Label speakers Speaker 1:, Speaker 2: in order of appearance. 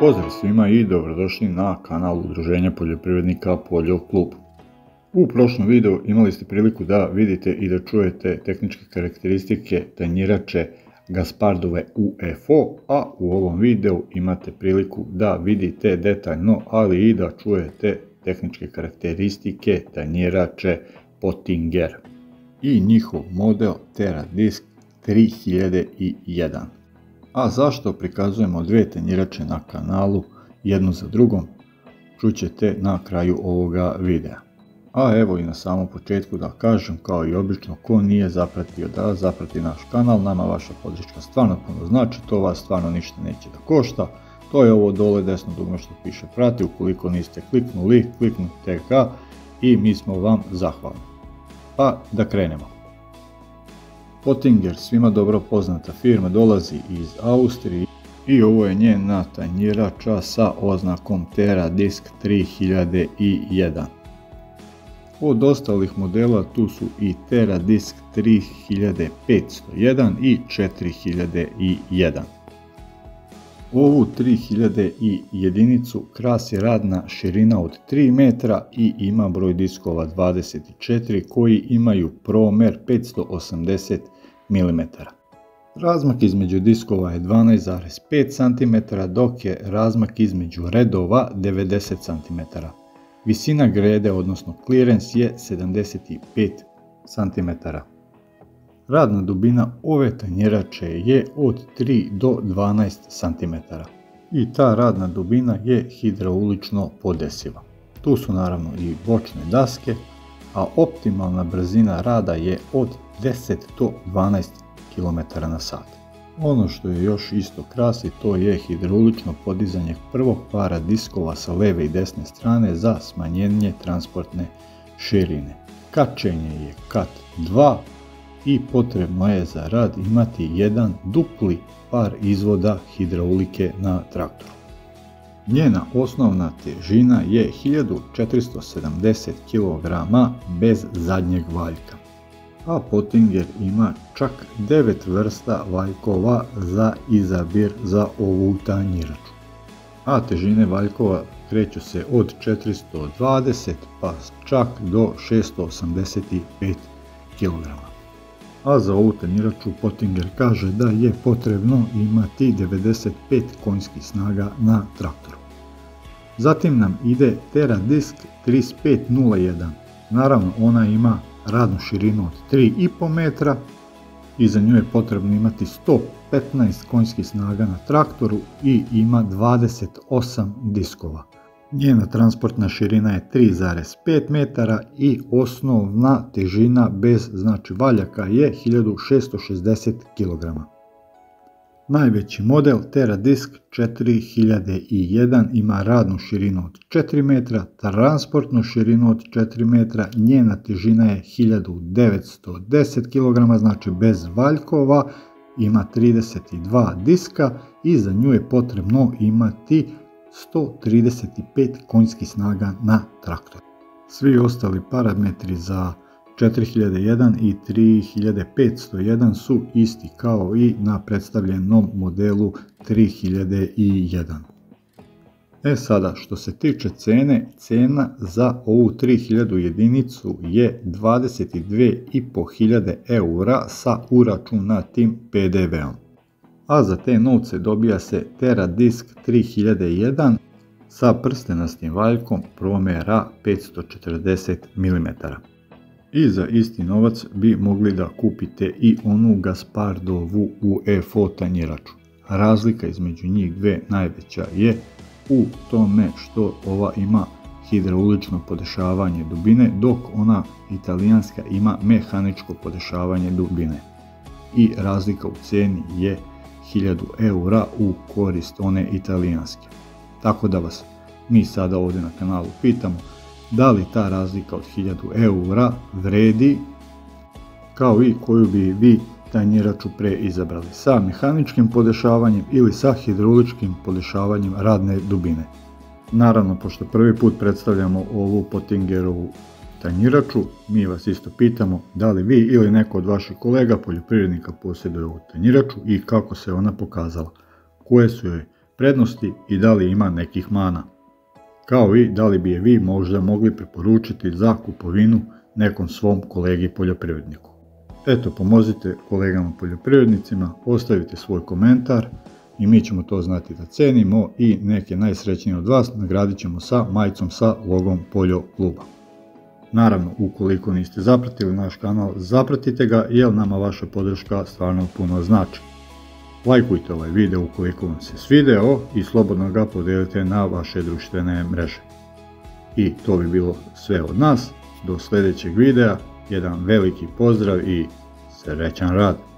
Speaker 1: Pozdrav svima i dobrodošli na kanal Udruženja poljoprivrednika Poljoklub. U prošlom videu imali ste priliku da vidite i da čujete tehničke karakteristike tanjirače Gaspardove UFO, a u ovom videu imate priliku da vidite detaljno, ali i da čujete tehničke karakteristike tanjirače Pottinger i njihov model TeraDisc 3001. A zašto prikazujemo dve tanjirače na kanalu jednu za drugom, čućete na kraju ovoga videa. A evo i na samom početku da kažem, kao i obično, ko nije zapratio da zaprati naš kanal, nama vaša podrška stvarno puno znači, to vas stvarno ništa neće da košta. To je ovo dole desno dugme što piše prati, ukoliko niste kliknuli, kliknite ga i mi smo vam zahvalni. Pa da krenemo. Pottinger, svima dobro poznata firma, dolazi iz Austrije i ovo je njena tanjirača sa oznakom TeraDisc 3001. Od ostalih modela tu su i TeraDisc 3501 i 4001. Ovu 3001 krasi radna širina od 3 metra i ima broj diskova 24 koji imaju promer 580 mm. Razmak između diskova je 12,5 cm, dok je razmak između redova 90 cm. Visina grede, odnosno clearance, je 75 cm. Radna dubina ove tanjirače je od 3 do 12 cm. I ta radna dubina je hidraulično podesiva. Tu su naravno i bočne daske, a optimalna brzina rada je od 10 do 12 km/h. Ono što je još isto krasi, to je hidraulično podizanje prvog para diskova sa leve i desne strane za smanjenje transportne širine. Kačenje je kat 2 i potrebno je za rad imati jedan dupli par izvoda hidraulike na traktoru. Njena osnovna težina je 1470 kg bez zadnjeg valjka, a Pottinger ima čak 9 vrsta valjkova za izabir za ovu tanjiraču. A težine valjkova kreću se od 420 pa čak do 685 kg. A za ovu tanjiraču Pottinger kaže da je potrebno imati 95 konjskih snaga na traktoru. Zatim nam ide TeraDisc 3501. Naravno, ona ima radnu širinu od 3,5 metra i za nju je potrebno imati 115 konjskih snaga na traktoru i ima 28 diskova. Njena transportna širina je 3,5 metara i osnovna težina bez valjaka je 1660 kg. Najveći model TeraDisc 4001 ima radnu širinu od 4 metra, transportnu širinu od 4 metra, njena težina je 1910 kg, znači bez valjkova, ima 32 diska i za nju je potrebno imati 135 konjskih snaga na traktoru. Svi ostali parametri za 4001 i 3501 su isti kao i na predstavljenom modelu 3001. Sada, što se tiče cene, cena za ovu 3001 je 22.500 eura sa uračunatim PDV-om. A za te novce dobija se TeraDisc 3001 sa prstenastim valjkom promera 540 mm. I za isti novac bi mogli da kupite i onu Gaspardovu UFO tanjiraču. Razlika između njih dve najveća je u tome što ova ima hidraulično podešavanje dubine, dok ona italijanska ima mehaničko podešavanje dubine. I razlika u ceni je 1000 eura u korist one italijanske. Tako da vas mi sada ovdje na kanalu pitamo, da li ta razlika od 1000 eura vredi, kao i koju bi vi tanjiraču pre izabrali, sa mehaničkim podešavanjem ili sa hidrauličkim podešavanjem radne dubine. Naravno, pošto prvi put predstavljamo ovu Pottingerovu tanjiraču, mi vas isto pitamo da li vi ili neko od vaših kolega poljoprivrednika posjeduje ovu tanjiraču i kako se ona pokazala, koje su joj prednosti i da li ima nekih mana. Kao i da li bi je vi možda mogli preporučiti za kupovinu nekom svom kolegi poljoprivredniku. Eto, pomozite kolegama poljoprivrednicima, ostavite svoj komentar i mi ćemo to znati da cenimo i neke najsrećnije od vas nagradit ćemo sa majicom sa logom Poljo kluba. Naravno, ukoliko niste zapratili naš kanal, zapratite ga jer nama vaša podrška stvarno puno znači. Lajkujte ovaj video ukoliko vam se svideo i slobodno ga podijelite na vaše društvene mreže. I to bi bilo sve od nas. Do sljedećeg videa, jedan veliki pozdrav i srećan rad!